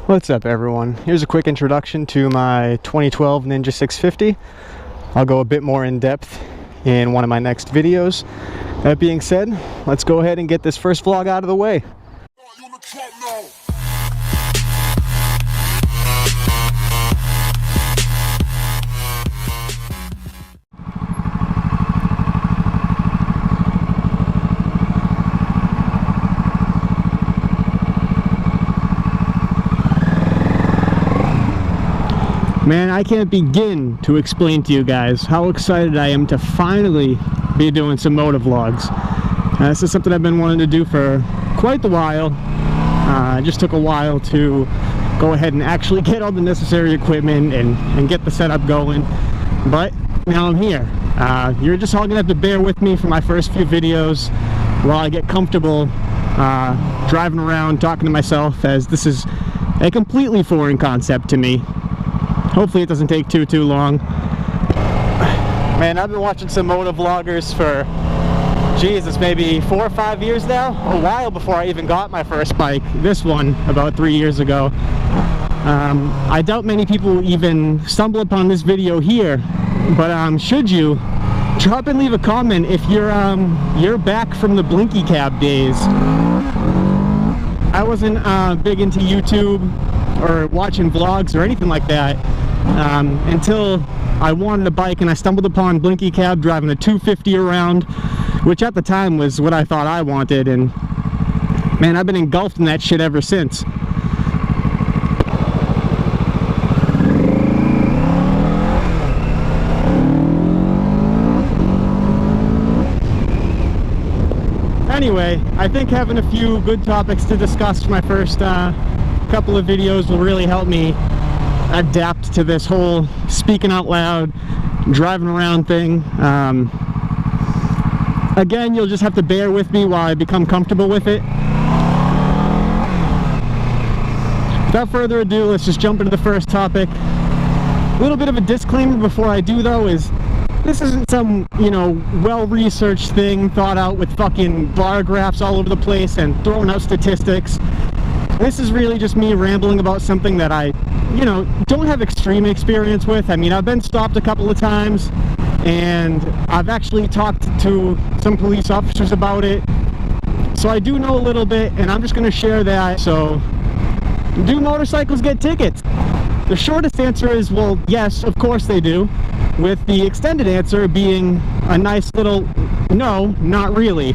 What's up everyone? Here's a quick introduction to my 2012 Ninja 650. I'll go a bit more in depth in one of my next videos. That being said, let's go ahead and get this first vlog out of the way. Man, I can't begin to explain to you guys how excited I am to finally be doing some motovlogs. This is something I've been wanting to do for quite a while. It just took a while to go ahead and actually get all the necessary equipment and get the setup going. But now I'm here. You're just all gonna have to bear with me for my first few videos while I get comfortable driving around talking to myself, as this is a completely foreign concept to me. Hopefully it doesn't take too long. Man, I've been watching some motovloggers for, Jesus, maybe 4 or 5 years now. A while before I even got my first bike. This one, about 3 years ago. I doubt many people will even stumble upon this video here. But should you, drop and leave a comment if you're back from the blinky cab days. I wasn't big into YouTube or watching vlogs or anything like that until I wanted a bike, and I stumbled upon Blinky Cab driving a 250 around, which at the time was what I thought I wanted, and man, I've been engulfed in that shit ever since. Anyway, I think having a few good topics to discuss for my first couple of videos will really help me adapt to this whole speaking out loud, driving around thing. Again, you'll just have to bear with me while I become comfortable with it. Without further ado, let's just jump into the first topic. A little bit of a disclaimer before I do though is, this isn't some, you know, well-researched thing thought out with fucking bar graphs all over the place and throwing out statistics. This is really just me rambling about something that I, you know, don't have extreme experience with. I mean, I've been stopped a couple of times, and I've actually talked to some police officers about it. So I do know a little bit, and I'm just going to share that. So, do motorcycles get tickets? The shortest answer is, well, yes, of course they do. With the extended answer being a nice little, no, not really.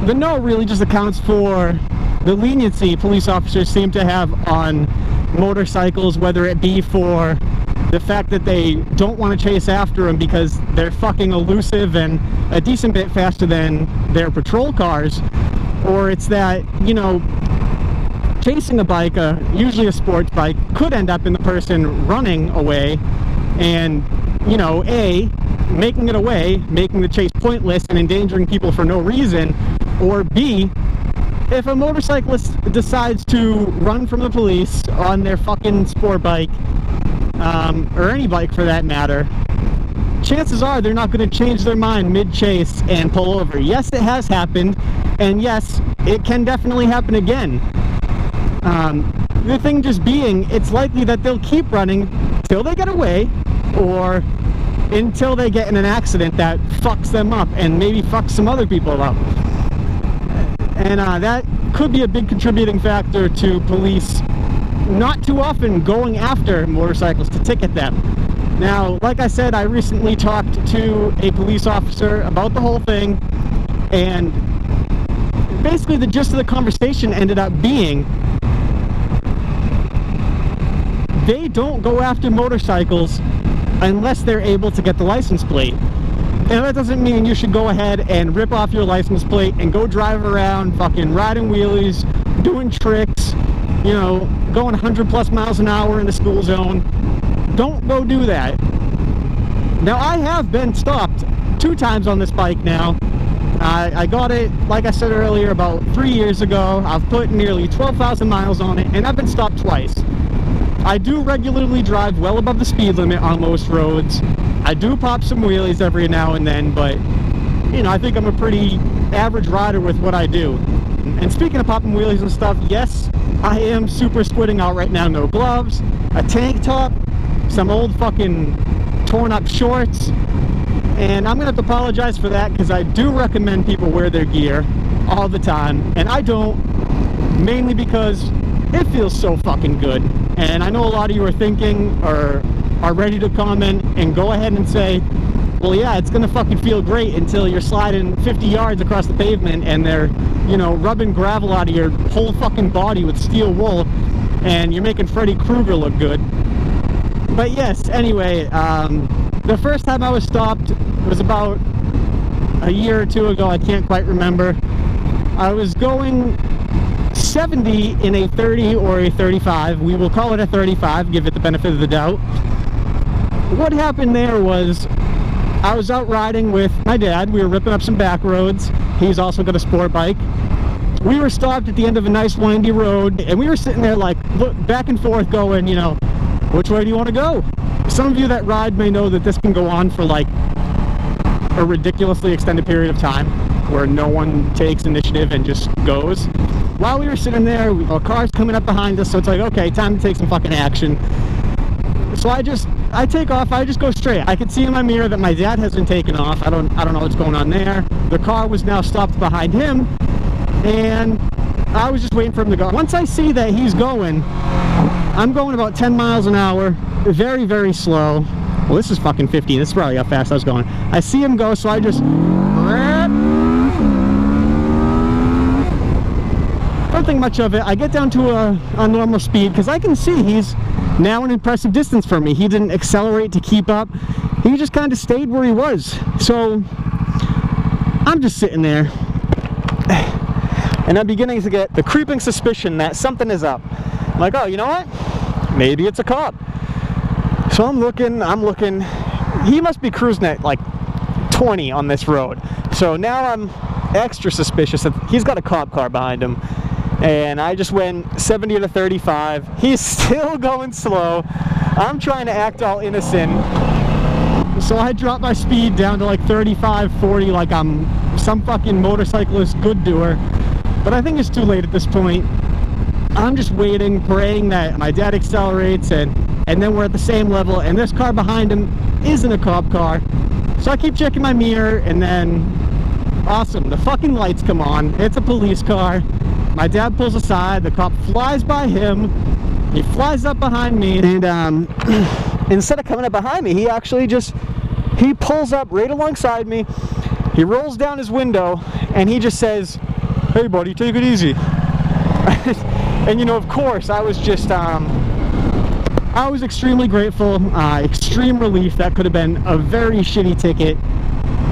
The no really just accounts for the leniency police officers seem to have on motorcycles, whether it be for the fact that they don't want to chase after them because they're fucking elusive and a decent bit faster than their patrol cars, or it's that, you know, chasing a bike, usually a sports bike, could end up in the person running away and, you know, A, making it away, making the chase pointless and endangering people for no reason, or B, if a motorcyclist decides to run from the police on their fucking sport bike, or any bike for that matter, chances are they're not going to change their mind mid-chase and pull over. Yes, it has happened, and yes, it can definitely happen again. The thing just being, it's likely that they'll keep running till they get away, or until they get in an accident that fucks them up and maybe fucks some other people up. And that could be a big contributing factor to police not too often going after motorcycles to ticket them. Now, like I said, I recently talked to a police officer about the whole thing, and basically the gist of the conversation ended up being, they don't go after motorcycles unless they're able to get the license plate. And that doesn't mean you should go ahead and rip off your license plate and go drive around fucking riding wheelies, doing tricks, you know, going 100+ miles an hour in the school zone. Don't go do that. Now, I have been stopped 2 times on this bike now. I got it, like I said earlier, about 3 years ago. I've put nearly 12,000 miles on it, and I've been stopped twice. I do regularly drive well above the speed limit on most roads. I do pop some wheelies every now and then, but, you know, I think I'm a pretty average rider with what I do. And speaking of popping wheelies and stuff, yes, I am super squidding out right now. No gloves, a tank top, some old fucking torn up shorts. And I'm gonna have to apologize for that, because I do recommend people wear their gear all the time, and I don't, mainly because it feels so fucking good. And I know a lot of you are thinking, or are ready to comment and go ahead and say, well, yeah, it's gonna fucking feel great until you're sliding 50 yards across the pavement and they're, you know, rubbing gravel out of your whole fucking body with steel wool, and you're making Freddy Krueger look good. But yes, anyway, the first time I was stopped was about a year or two ago. I can't quite remember. I was going 70 in a 30 or a 35. We will call it a 35, give it the benefit of the doubt. What happened there was, I was out riding with my dad. We were ripping up some back roads. He's also got a sport bike. We were stopped at the end of a nice windy road, and we were sitting there like back and forth going, you know, which way do you want to go? Some of you that ride may know that this can go on for like a ridiculously extended period of time, where no one takes initiative and just goes. While we were sitting there, a car's coming up behind us, so it's like, okay, time to take some fucking action. So I take off, I just go straight. I could see in my mirror that my dad hasn't taken off. I don't know what's going on there. The car was now stopped behind him, and I was just waiting for him to go. Once I see that he's going, I'm going about 10 miles an hour, very, very slow. Well, this is fucking 15. This is probably how fast I was going. I see him go, so I just... Don't think much of it. I get down to a normal speed, because I can see he's now an impressive distance from me. He didn't accelerate to keep up. He just kind of stayed where he was. So I'm just sitting there, and I'm beginning to get the creeping suspicion that something is up. I'm like, oh, you know what? Maybe it's a cop. So I'm looking. He must be cruising at like 20 on this road. So now I'm extra suspicious that he's got a cop car behind him. And I just went 70 to 35. He's still going slow. I'm trying to act all innocent. So I dropped my speed down to like 35, 40, like I'm some fucking motorcyclist good doer. But I think it's too late at this point. I'm just waiting, praying that my dad accelerates, and then we're at the same level, and this car behind him isn't a cop car. So I keep checking my mirror, and then, awesome, the fucking lights come on. It's a police car. My dad pulls aside, the cop flies by him, he flies up behind me, and instead of coming up behind me, he pulls up right alongside me, he rolls down his window, and he just says, hey buddy, take it easy. And you know, of course, I was just, I was extremely grateful, extreme relief. That could have been a very shitty ticket.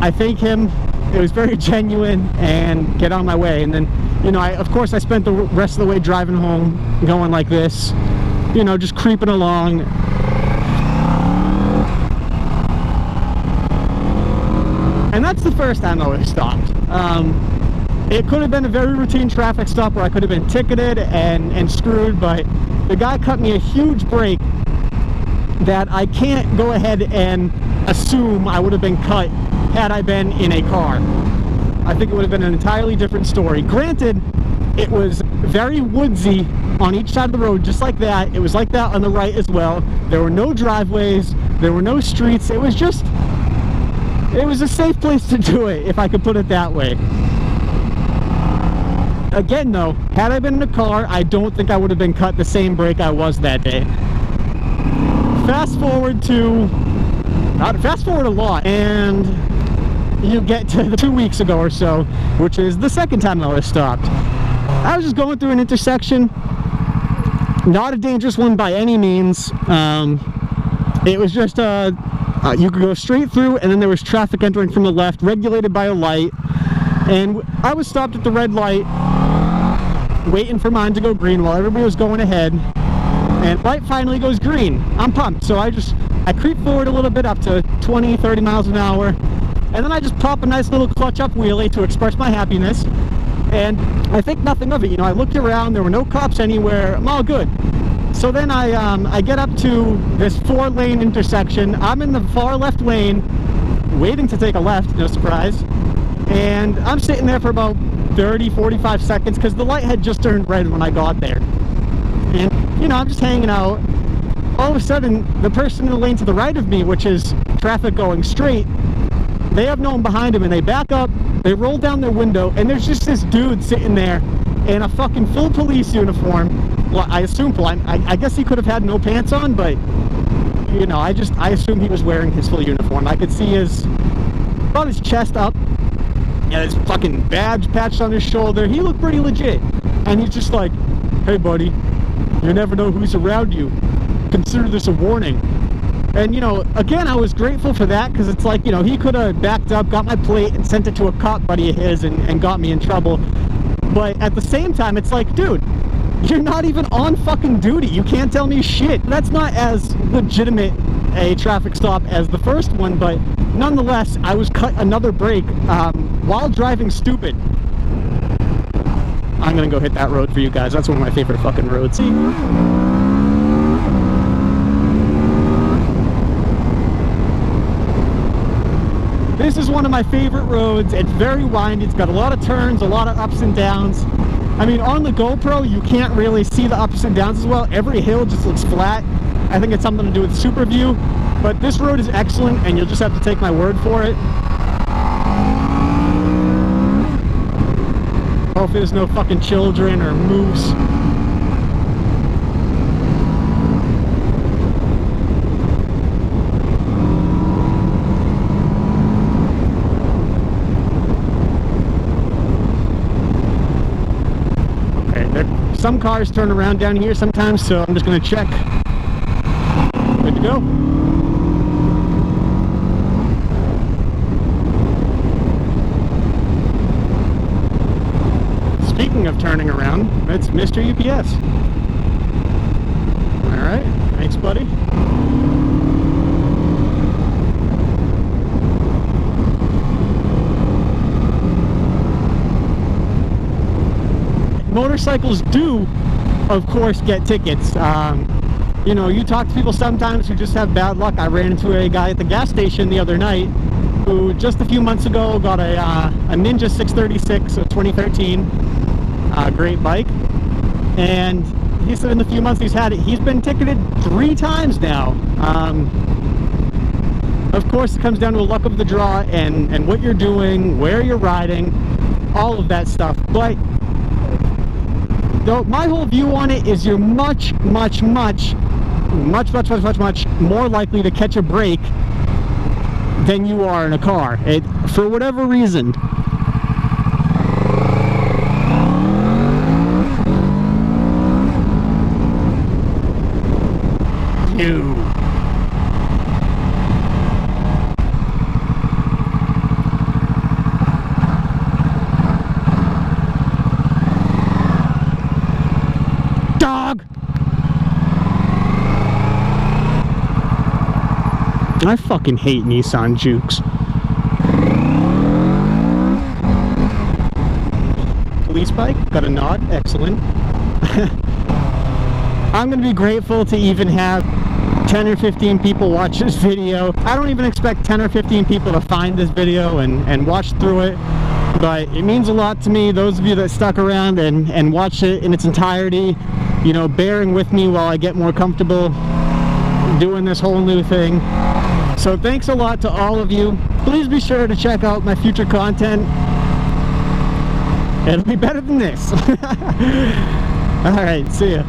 I thank him. It was very genuine, and get on my way. And then, you know, of course I spent the rest of the way driving home going like this, you know, just creeping along. And that's the first time I was stopped. It could have been a very routine traffic stop where I could have been ticketed and screwed, but the guy cut me a huge break that I can't go ahead and assume I would have been cut had I been in a car. I think it would have been an entirely different story. Granted, it was very woodsy on each side of the road, just like that. It was like that on the right as well. There were no driveways, there were no streets. It was a safe place to do it, if I could put it that way. Again though, had I been in a car, I don't think I would have been cut the same break I was that day. Fast forward a lot, and you get to 2 weeks ago or so, which is the second time I was stopped. I was just going through an intersection, not a dangerous one by any means. It was just you could go straight through, and then there was traffic entering from the left, regulated by a light, and I was stopped at the red light, waiting for mine to go green while everybody was going ahead, and light finally goes green. I'm pumped, so I creep forward a little bit up to 20, 30 miles an hour, and then I just pop a nice little clutch up wheelie to express my happiness, and I think nothing of it. You know, I looked around, there were no cops anywhere, I'm all good. So then I get up to this 4-lane intersection. I'm in the far left lane, waiting to take a left, no surprise, and I'm sitting there for about 30, 45 seconds because the light had just turned red when I got there. And, you know, I'm just hanging out. All of a sudden, the person in the lane to the right of me, which is traffic going straight, they have no one behind them, and they back up, they roll down their window, and there's just this dude sitting there in a fucking full police uniform. Well, I assume full. I guess he could have had no pants on, but, you know, I assume he was wearing his full uniform. I could see about his chest up, and his fucking badge patched on his shoulder. He looked pretty legit. And he's just like, hey buddy, you never know who's around you. Consider this a warning. And, you know, again, I was grateful for that, because it's like, you know, he could have backed up, got my plate, and sent it to a cop buddy of his and got me in trouble. But at the same time, it's like, dude, you're not even on fucking duty. You can't tell me shit. That's not as legitimate a traffic stop as the first one, but nonetheless, I was cut another break while driving stupid. I'm gonna go hit that road for you guys. That's one of my favorite fucking roads. See? This is one of my favorite roads. It's very windy. It's got a lot of turns, a lot of ups and downs. I mean, on the GoPro, you can't really see the ups and downs as well. Every hill just looks flat. I think it's something to do with super view. But this road is excellent, and you'll just have to take my word for it. Hopefully there's no fucking children or moose. Some cars turn around down here sometimes, so I'm just going to check. Good to go. Speaking of turning around, it's Mr. UPS. Alright, thanks buddy. Motorcycles do, of course, get tickets. You know, you talk to people sometimes who just have bad luck. I ran into a guy at the gas station the other night who just a few months ago got a Ninja 636, a 2013, great bike. And he said in the few months he's had it, he's been ticketed 3 times now. Of course, it comes down to a luck of the draw and what you're doing, where you're riding, all of that stuff. But my whole view on it is you're much more likely to catch a break than you are in a car. For whatever reason. Ew. Dog! I fucking hate Nissan Jukes. Police bike, got a nod, excellent. I'm gonna be grateful to even have 10 or 15 people watch this video. I don't even expect 10 or 15 people to find this video and watch through it, but it means a lot to me, those of you that stuck around and watched it in its entirety, you know, bearing with me while I get more comfortable doing this whole new thing. So thanks a lot to all of you. Please be sure to check out my future content. It'll be better than this. Alright, see ya.